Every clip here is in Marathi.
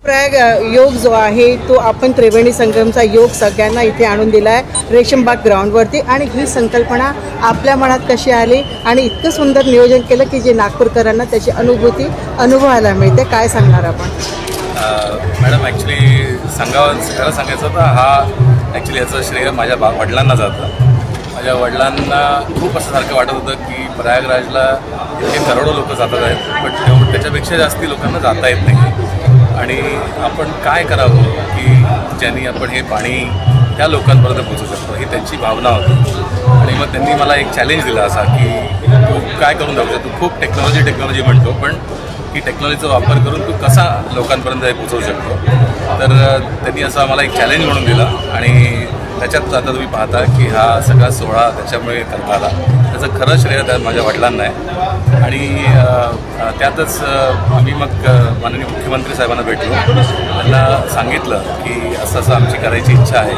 प्रयाग योग जो आहे तो आपण त्रिवेणी संगमचा योग सगळ्यांना इथे आणून दिला आहे रेशमबाग ग्राउंडवरती। आणि ही संकल्पना आपल्या मनात कशी आली आणि इतकं सुंदर नियोजन केलं की जे नागपूरकरांना त्याची अनुभवायला मिळते, काय सांगणार आपण? मॅडम ॲक्च्युली खरं सांगायचं तर हा ॲक्च्युली याचं श्रेय माझ्या वडिलांना जातं। माझ्या वडिलांना खूप असं सारखं वाटत होतं की प्रयागराजला इथे करोडो लोक जातात आहेत, पण त्याच्यापेक्षा जास्ती लोकांना जाता येत नाही आणि आपण काय करावं की ज्यांनी आपण हे पाणी त्या लोकांपर्यंत पोहोचू शकतो, ही त्यांची भावना होती। आणि मग त्यांनी मला एक चॅलेंज दिला असा की तू काय करून दाखवू शकतो, खूप टेक्नॉलॉजी म्हणतो, पण ही टेक्नॉलॉजीचा वापर करून तू कसा लोकांपर्यंत हे पोहोचवू शकतो। तर त्यांनी असा मला एक चॅलेंज म्हणून दिला आणि त्याच्यात आता तुम्ही पाहता की हा सगळा सोहळा त्याच्यामुळे करता आला। त्याचं खरं श्रेय त्या माझ्या वडिलांना आहे आणि त्यातच आम्ही मग माननीय मुख्यमंत्री साहेबांना भेटलो, त्यांना सांगितलं की असं असं आमची करायची इच्छा आहे।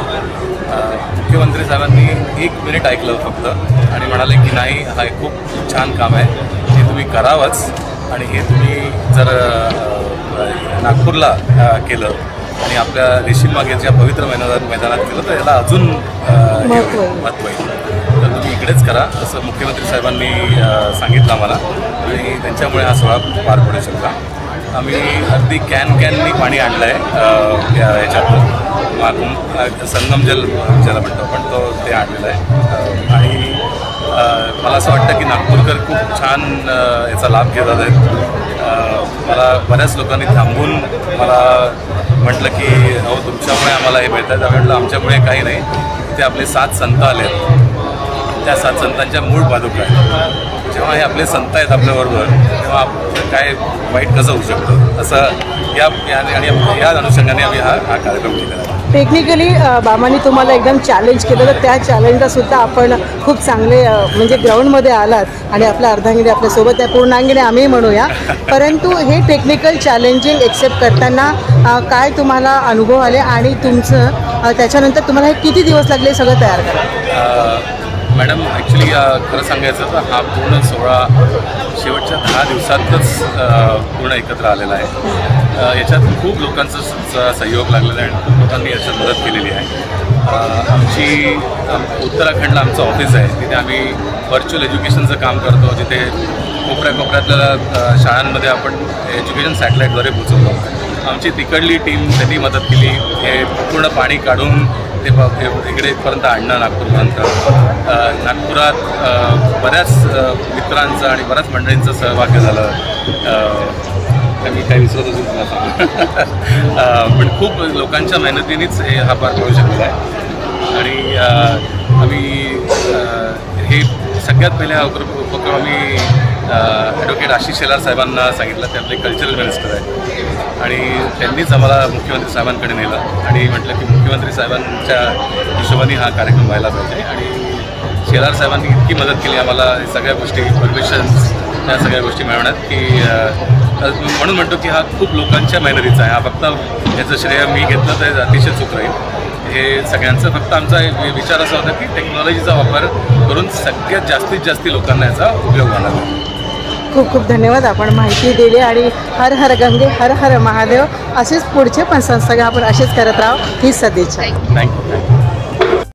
मुख्यमंत्री साहेबांनी 1 मिनिट ऐकलं फक्त आणि म्हणाले की नाही, हा खूप छान काम आहे, हे तुम्ही करावंच आणि हे तुम्ही जर नागपूरला केलं आणि आपल्या रेशीमबागेच्या पवित्र मैदानात केलं तर याला अजून महत्त्व येईल, तर तुम्ही इकडेच करा असं मुख्यमंत्री साहेबांनी सांगितलं आम्हाला आणि त्यांच्यामुळे हा सोहळा पार पडू शकला। आम्ही अगदी कॅननी पाणी आणलं आहे याच्यातून संगम ज्याला म्हणतो आपण ते आणलेलं आहे आणि मला असं वाटतं की नागपूरकर खूप छान याचा लाभ घेतात आहेत। मला बऱ्याच लोकांनी थांबून मला म्हटलं की अहो तुमच्यामुळे आम्हाला हे मिळतं आहे, म्हटलं आमच्यामुळे काही नाही, इथे आपले 7 संत आले आहेत, त्या 7 संतांच्या मूळ पादुका आहेत। जेव्हा हे आपले संत आहेत आपल्याबरोबर तेव्हा काय वाईट कसं होऊ शकतं, असं या अनुषंगाने आम्ही हा कार्यक्रम केला आहे। टेक्निकली बाबांनी तुम्हाला एकदम चॅलेंज केलं, तर त्या चॅलेंजला सुद्धा आपण खूप चांगले म्हणजे ग्राउंडमध्ये आलात आणि आपल्या अर्धांगिनी आपल्यासोबत आहे, पूर्णांगिनी आम्ही म्हणूया। परंतु हे टेक्निकल चॅलेंजिंग एक्सेप्ट करताना काय तुम्हाला अनुभव आले आणि तुमचं त्याच्यानंतर तुम्हाला हे किती दिवस लागले सगळं तयार करायला? मॅडम ॲक्च्युली खरं सांगायचं तर हा पूर्ण सोहळा शेवटच्या 10 दिवसातच पूर्ण एकत्र आलेला आहे। याच्यात खूप लोकांचा सहयोग लागलेला आहे आणि खूप लोकांनी याच्यात मदत केलेली आहे। आमची उत्तराखंडला आमचं ऑफिस आहे, तिथे आम्ही व्हर्च्युअल एज्युकेशनचं काम करतो, जिथे कोपऱ्यातल्या शाळांमध्ये आपण एज्युकेशन सॅटेलाईटद्वारे पोचवतो। आमची तिकडली टीम त्यांनी मदत केली, हे पूर्ण पाणी काढून ते इकडे इथपर्यंत आणणं नागपूरपर्यंत। नागपुरात बऱ्याच मित्रांचं आणि बऱ्याच मंडळींचं सहभाग्य झालं, मी काही विसरत असून तुला पण खूप लोकांच्या मेहनतीनेच हा पार पडू शकलेला आहे। आणि आम्ही हे सगळ्यात पहिले हा उपक्रम आम्ही ॲडव्होकेट आशिष शेलार साहेबांना सांगितलं, ते आपले कल्चरल मिनिस्टर आहेत आणि त्यांनीच आम्हाला मुख्यमंत्री साहेबांकडे नेलं आणि म्हटलं की मुख्यमंत्री साहेबांच्या हिशोबाने हा कार्यक्रम व्हायला पाहिजे। आणि शेलार साहेबांनी इतकी मदत केली आम्हाला सगळ्या गोष्टी परमिशन्स या सगळ्या गोष्टी मिळवण्यात की म्हणून म्हणतो की हा खूप लोकांच्या मेहनतीचा आहे, हा फक्त याचं श्रेय मी घेतलं तर अतिशय चूक राहील। हे सगळ्यांचं फक्त आमचा विचार असा होता की टेक्नॉलॉजीचा वापर करून सगळ्यात जास्तीत लोकांना याचा उपयोग व्हायला पाहिजे। खूप खूप धन्यवाद, आपण माहिती दिली आणि हर हर गंगे हर हर महादेव असेच पुढचे पण संस्था आपण असेच करत राहू ही सदिच्छा। थँक्यू।